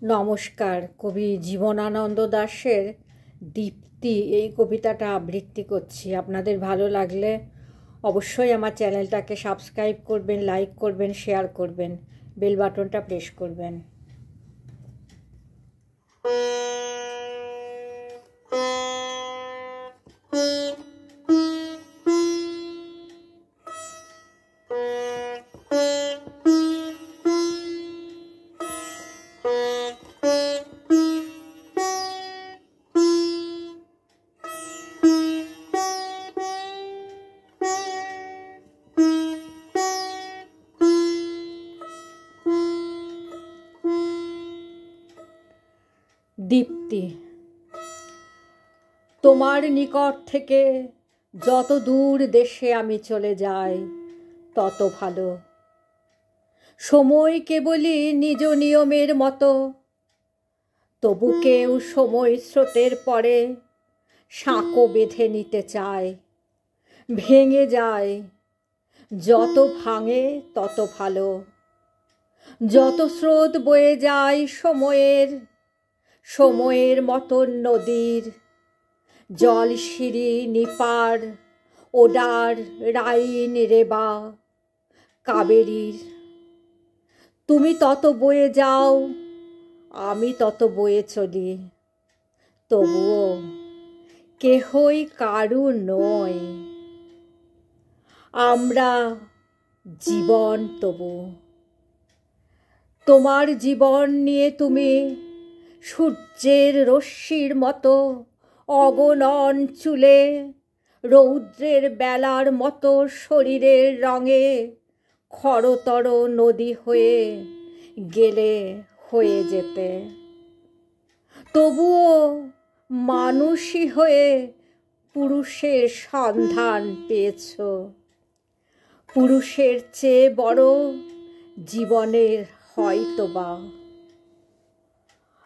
নমস্কার। কবি জীবনানন্দ দাশের দীপ্তি এই কবিতাটা আবৃত্তি করছি। আপনাদের ভালো লাগলে অবশ্যই আমার চ্যানেলটাকে সাবস্ক্রাইব করবেন, লাইক করবেন, শেয়ার করবেন, বেল বাটনটা প্রেস করবেন। দীপ্তি। তোমার নিকট থেকে যত দূর দেশে আমি চলে যাই তত ভালো। সময় কেবলই নিজ নিয়মের মতো, তবু কেউ সময় স্রোতের পরে সাঁকো বেঁধে নিতে চায়। ভেঙে যায়, যত ভাঙে তত ভালো। যত স্রোত বয়ে যায় সময়ের মতন নদীর, জলশিরি, নিপার, ওডার, রাইন, রেবা, কাবেরীর। তুমি তত বয়ে যাও, আমি তত বয়ে চলি, তবুও কেহই কারু নই। আমরা জীবন তবু। তোমার জীবন নিয়ে তুমি সূর্যের রশ্মির মতো অগণন চুলে, রৌদ্রের বেলার মতো শরীরের রঙে খরতর নদী হয়ে গেলে হয়ে যেতে। তবুও মানুষই হয়ে পুরুষের সন্ধান পেয়েছ। পুরুষের চেয়ে বড় জীবনের হয়তোবা।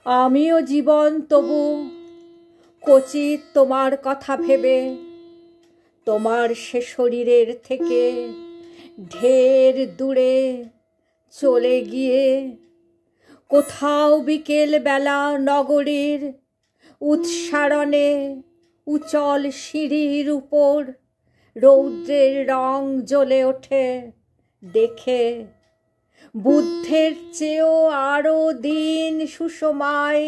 আমিও জীবন তবু কচি তোমার কথা ভেবে, তোমার সে শরীরের থেকে ঢের দূরে চলে গিয়ে কোথাও বিকেল বেলা নগরীর উৎসারণে উচল সিঁড়ির উপর রৌদ্রের রং জ্বলে ওঠে দেখে, বুদ্ধের চেয়েও আরো দিন সুষমায়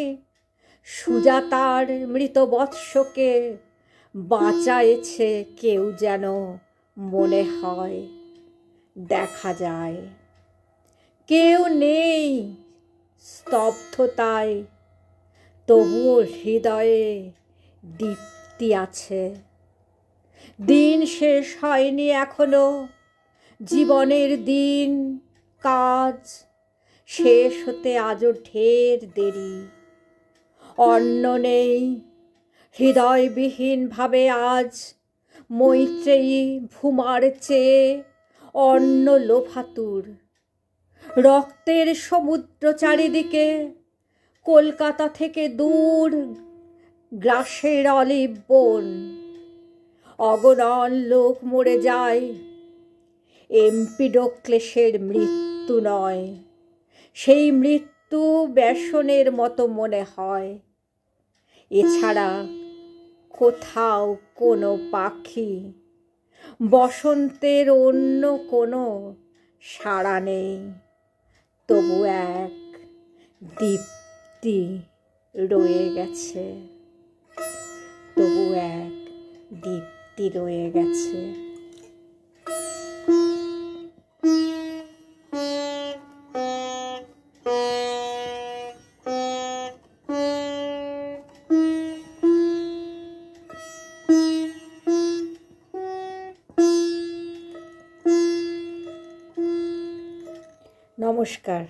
সুজাতার মৃত বৎসকে বাঁচায়েছে কেউ যেন মনে হয়, দেখা যায়। কেউ নেই স্তব্ধতায়, তবুও হৃদয়ে দীপ্তি আছে। দিন শেষ হয়নি এখনো, জীবনের দিন কাজ শেষ হতে আজও ঢের দেরি। অন্ন নেই হৃদয়বিহীন ভাবে আজ মৈত্রেয়ী ভূমার চেয়ে অন্ন লোভাতুর। রক্তের সমুদ্র চারিদিকে, কলকাতা থেকে দূর গ্রাসের অলিভ বন। অগণন লোক মরে যায়, এমপিডোক্লেসের মৃত্যু নয়, সেই মৃত্যু ব্যসনের মতো মনে হয়। এছাড়া কোথাও কোনো পাখি, বসন্তের অন্য কোনো সাড়া নেই, তবু এক দীপ্তি রয়ে গেছে, তবু এক দীপ্তি রয়ে গেছে। নমস্কার।